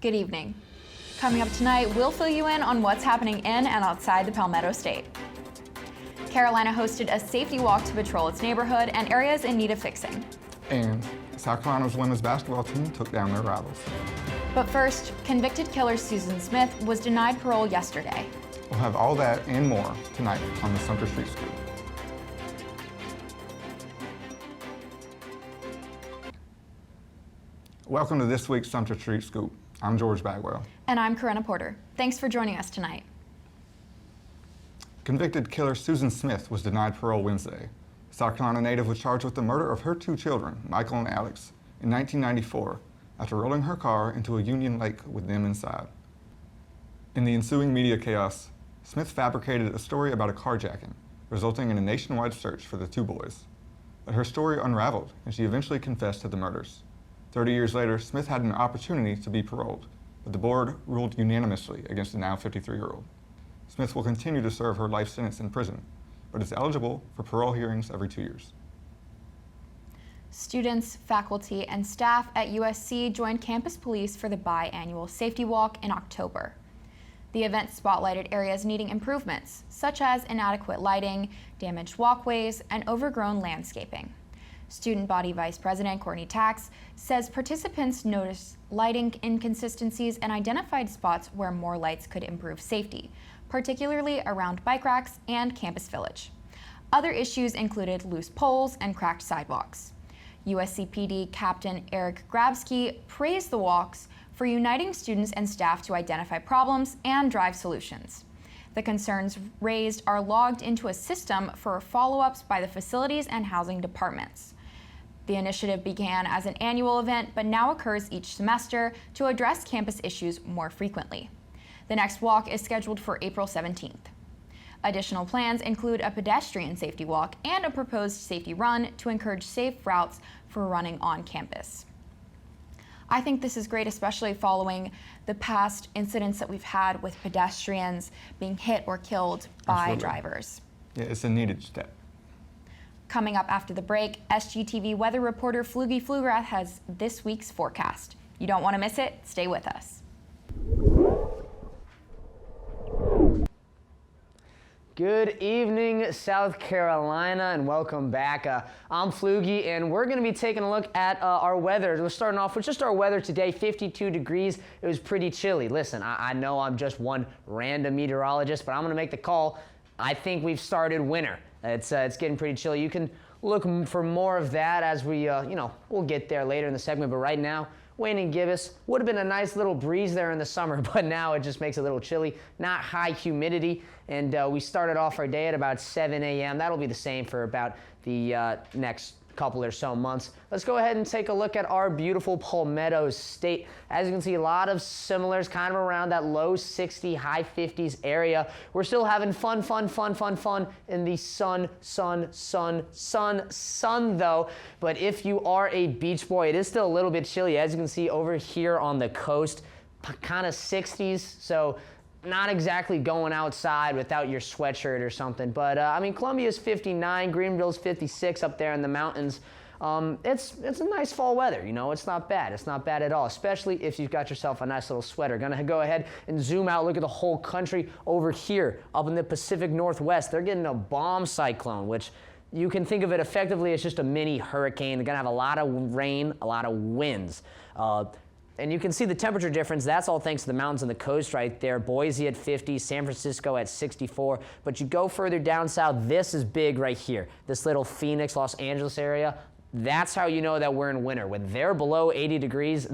Good evening. Coming up tonight, we'll fill you in on what's happening in and outside the Palmetto State. Carolina hosted a safety walk to patrol its neighborhood and areas in need of fixing. And South Carolina's women's basketball team took down their rivals. But first, convicted killer Susan Smith was denied parole yesterday. We'll have all that and more tonight on the Sumter Street Scoop. Welcome to this week's Sumter Street Scoop. I'm George Bagwell. And I'm Karenna Porter. Thanks for joining us tonight. Convicted killer Susan Smith was denied parole Wednesday. South Carolina native was charged with the murder of her two children, Michael and Alex, in 1994 after rolling her car into a Union Lake with them inside. In the ensuing media chaos, Smith fabricated a story about a carjacking, resulting in a nationwide search for the two boys. But her story unraveled, and she eventually confessed to the murders. 30 years later, Smith had an opportunity to be paroled, but the board ruled unanimously against the now 53-year-old. Smith will continue to serve her life sentence in prison, but is eligible for parole hearings every 2 years. Students, faculty, and staff at USC joined campus police for the biannual safety walk in October. The event spotlighted areas needing improvements, such as inadequate lighting, damaged walkways, and overgrown landscaping. Student Body Vice President Courtney Tax says participants noticed lighting inconsistencies and identified spots where more lights could improve safety, particularly around bike racks and Campus Village. Other issues included loose poles and cracked sidewalks. USC PD Captain Eric Grabsky praised the walks for uniting students and staff to identify problems and drive solutions. The concerns raised are logged into a system for follow-ups by the facilities and housing departments. The initiative began as an annual event, but now occurs each semester to address campus issues more frequently. The next walk is scheduled for April 17th. Additional plans include a pedestrian safety walk and a proposed safety run to encourage safe routes for running on campus. I think this is great, especially following the past incidents that we've had with pedestrians being hit or killed by drivers. Yeah, it's a needed step. Coming up after the break, SGTV weather reporter Pflugrath has this week's forecast. You don't want to miss it? Stay with us. Good evening, South Carolina, and welcome back. I'm Pflugi, and we're going to be taking a look at our weather. We're starting off with just our weather today, 52 degrees. It was pretty chilly. Listen, I know I'm just one random meteorologist, but I'm going to make the call. I think we've started winter. It's getting pretty chilly. You can look for more of that as we, we'll get there later in the segment, but right now, Wayne and Gibbous would have been a nice little breeze there in the summer, but now it just makes it a little chilly. Not high humidity, and we started off our day at about 7 a.m. That'll be the same for about the next couple or so months. Let's go ahead and take a look at our beautiful Palmetto State. As you can see, a lot of similars kind of around that low 60, high 50s area. We're still having fun in the sun though. But if you are a beach boy, it is still a little bit chilly. As you can see over here on the coast, kind of 60s. So not exactly going outside without your sweatshirt or something, but Columbia's 59, Greenville's 56 up there in the mountains. It's a nice fall weather, it's not bad. It's not bad at all, especially if you've got yourself a nice little sweater. Gonna go ahead and zoom out, look at the whole country over here, up in the Pacific Northwest. They're getting a bomb cyclone, which you can think of it effectively as just a mini hurricane. They're gonna have a lot of rain, a lot of winds. And you can see the temperature difference. That's all thanks to the mountains and the coast right there. Boise at 50, San Francisco at 64. But you go further down south, this is big right here. This little Phoenix, Los Angeles area. That's how you know that we're in winter. When they're below 80 degrees,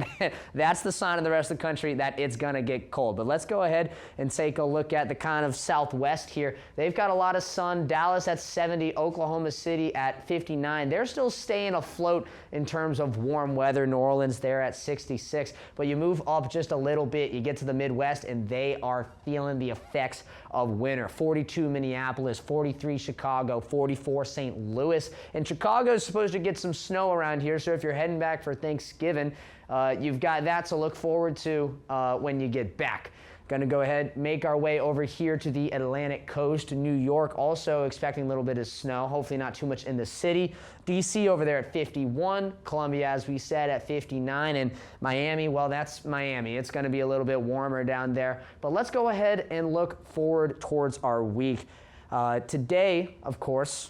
that's the sign of the rest of the country that it's gonna get cold. But let's go ahead and take a look at the kind of southwest here. They've got a lot of sun. Dallas at 70, Oklahoma City at 59. They're still staying afloat in terms of warm weather. New Orleans there at 66. But you move up just a little bit, you get to the Midwest, and they are feeling the effects of winter. 42 Minneapolis, 43 Chicago, 44 St. Louis. And Chicago is supposed to get some snow around here, so if you're heading back for Thanksgiving, you've got that to look forward to when you get back. Going to go ahead, make our way over here to the Atlantic coast. New York also expecting a little bit of snow, hopefully not too much in the city. DC over there at 51, Columbia, as we said, at 59, and Miami, well, that's Miami. It's going to be a little bit warmer down there. But let's go ahead and look forward towards our week. Today, of course,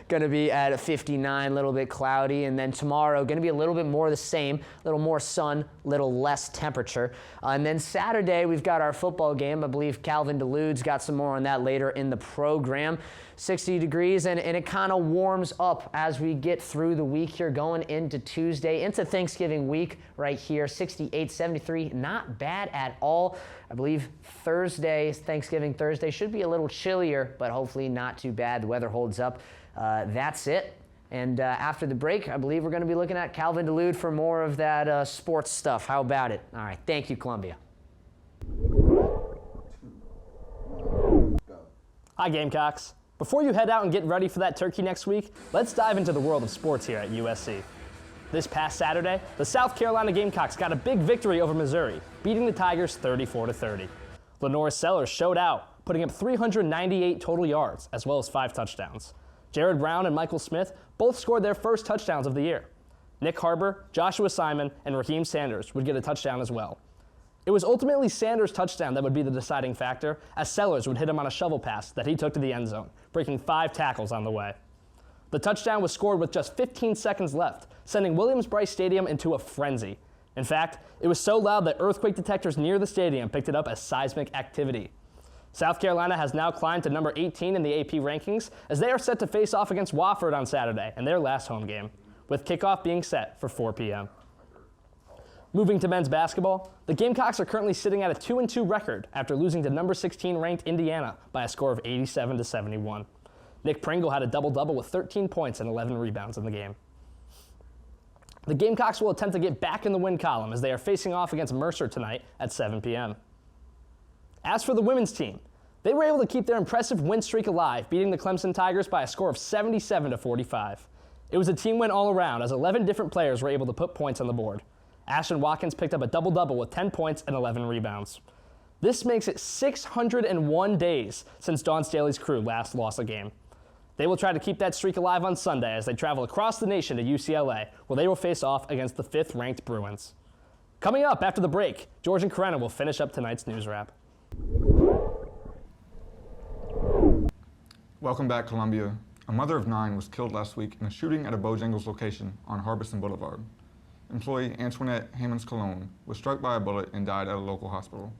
going to be at 59, a little bit cloudy, and then tomorrow going to be a little bit more of the same, a little more sun, a little less temperature. And then Saturday we've got our football game. I believe Calvin Delude's got some more on that later in the program. 60 degrees, and it kind of warms up as we get through the week here, going into Tuesday, into Thanksgiving week right here. 68, 73, not bad at all. I believe Thursday, Thanksgiving Thursday, should be a little chillier, but hopefully not too bad. The weather holds up. That's it. And after the break, I believe we're going to be looking at Calvin Delude for more of that sports stuff. How about it? All right. Thank you, Columbia. Hi, Gamecocks. Before you head out and get ready for that turkey next week, let's dive into the world of sports here at USC. This past Saturday, the South Carolina Gamecocks got a big victory over Missouri, beating the Tigers 34-30. Lenore Sellers showed out, putting up 398 total yards, as well as 5 touchdowns. Jared Brown and Michael Smith both scored their first touchdowns of the year. Nick Harbor, Joshua Simon, and Raheem Sanders would get a touchdown as well. It was ultimately Sanders' touchdown that would be the deciding factor, as Sellers would hit him on a shovel pass that he took to the end zone, breaking 5 tackles on the way. The touchdown was scored with just 15 seconds left, sending Williams-Brice Stadium into a frenzy. In fact, it was so loud that earthquake detectors near the stadium picked it up as seismic activity. South Carolina has now climbed to number 18 in the AP rankings, as they are set to face off against Wofford on Saturday in their last home game, with kickoff being set for 4 p.m. Moving to men's basketball, the Gamecocks are currently sitting at a 2-2 record after losing to number 16 ranked Indiana by a score of 87-71. Nick Pringle had a double-double with 13 points and 11 rebounds in the game. The Gamecocks will attempt to get back in the win column as they are facing off against Mercer tonight at 7 p.m. As for the women's team, they were able to keep their impressive win streak alive, beating the Clemson Tigers by a score of 77-45. It was a team win all around, as 11 different players were able to put points on the board. Ashton Watkins picked up a double-double with 10 points and 11 rebounds. This makes it 601 days since Dawn Staley's crew last lost a game. They will try to keep that streak alive on Sunday as they travel across the nation to UCLA, where they will face off against the 5th-ranked Bruins. Coming up after the break, George and Karenna will finish up tonight's news wrap. Welcome back, Columbia. A mother of 9 was killed last week in a shooting at a Bojangles location on Harbison Boulevard. Employee Antoinette Hammonds-Cologne was struck by a bullet and died at a local hospital.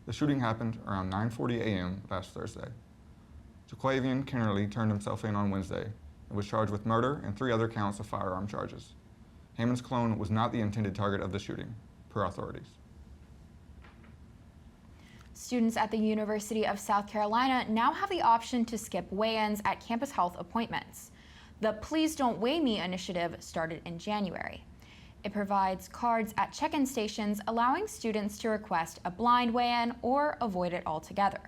The shooting happened around 9:40 a.m. last Thursday. Jaquavian Kennerly turned himself in on Wednesday and was charged with murder and 3 other counts of firearm charges. Hammonds-Cologne was not the intended target of the shooting, per authorities. Students at the University of South Carolina now have the option to skip weigh-ins at campus health appointments. The Please Don't Weigh Me initiative started in January. It provides cards at check-in stations, allowing students to request a blind weigh-in or avoid it altogether.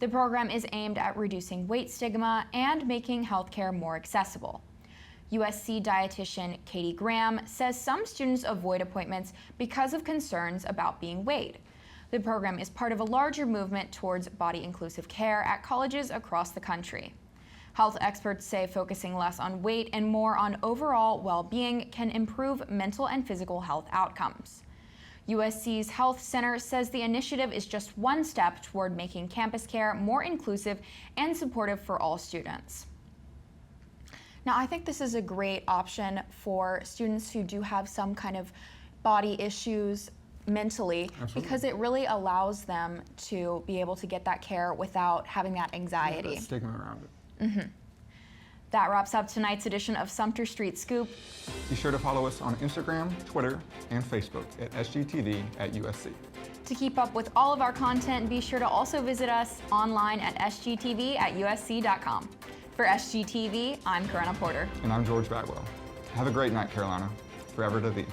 The program is aimed at reducing weight stigma and making healthcare more accessible. USC dietitian Katie Graham says some students avoid appointments because of concerns about being weighed. The program is part of a larger movement towards body-inclusive care at colleges across the country. Health experts say focusing less on weight and more on overall well-being can improve mental and physical health outcomes. USC's Health Center says the initiative is just one step toward making campus care more inclusive and supportive for all students. Now, I think this is a great option for students who do have some kind of body issues mentally. Absolutely. Because it really allows them to be able to get that care without having that anxiety. That stigma around it. That wraps up tonight's edition of Sumter Street Scoop. Be sure to follow us on Instagram, Twitter, and Facebook at SGTV at USC. To keep up with all of our content, be sure to also visit us online at sgtv at usc.com. For SGTV, I'm Karenna Porter. And I'm George Bagwell. Have a great night, Carolina. Forever to thee.